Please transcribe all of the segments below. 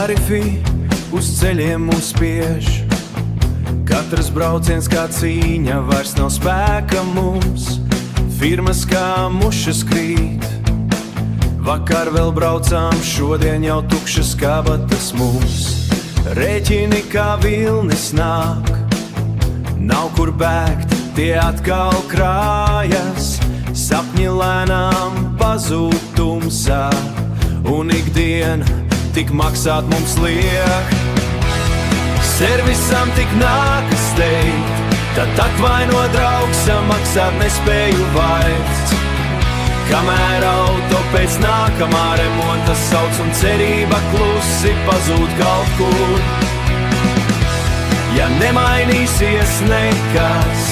tarifi uz ceļiem uzspiež. Katrs brauciens kā cīņa, vairs nav spēka mums. Firmas kā mušas krīt. Vakar vēl braucām, šodien jau tukšas kabatas mums. Rēķini kā vilnis nāk, nav kur bēgt, tie atkal krājas. Sapņi lēnām pazūd tumsā, un ikdiena tik maksāt mums liek. Servisam tik nākas teikt, tad atvaino draugs, samaksāt nespēju vairs. Kamēr auto pēc nākamā remonta sauc un cerība klusi pazūd kaut kur. Ja nemainīsies nekas,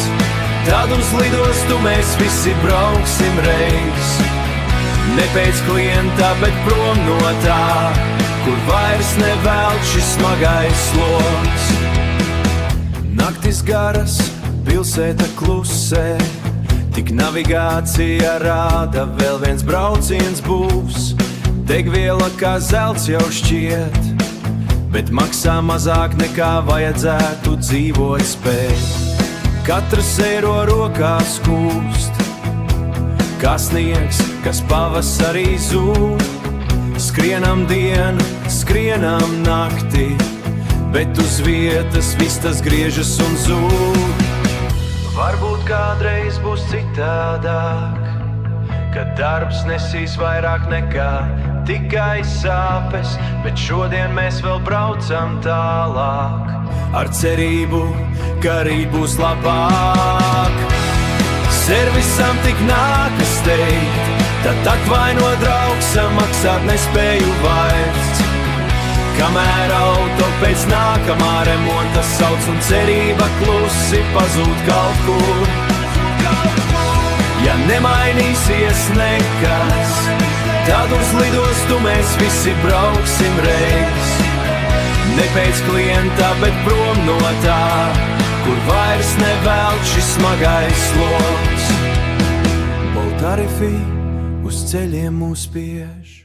tad uz lidostu mēs visi brauksim reiz. Ne pēc klienta, bet prom no tā, kur vairs nevelk šis smagais sloks. Naktis garas, pilsēta klusē, tik navigācija rāda, vēl viens brauciens būs. Degviela kā zelts jau šķiet, bet maksā mazāk nekā vajadzētu dzīvot spēt. Katrs eiro rokās kūst, kā sniegs, kas pavasarī zūd. Skrienam dienu, skrienam nakti, bet uz vietas viss tas griežas un zūd. Varbūt kādreiz būs citādāk, kad darbs nesīs vairāk nekā tikai sāpes, bet šodien mēs vēl braucam tālāk, ar cerību, ka rīt būs labāk. Servisam tik nākas teikt, tad atvaino draugs, samaksāt nespēju vairs. Kamēr auto pēc nākamā remonta sauc un cerība klusi pazūd kaut kur. Ja nemainīsies nekas, tad uz lidostu mēs visi brauksim reiz. Ne pēc klienta, bet prom no tā, kur vairs nevelk šis smagais sloks. Tarifi uz ceļiem uzspiež.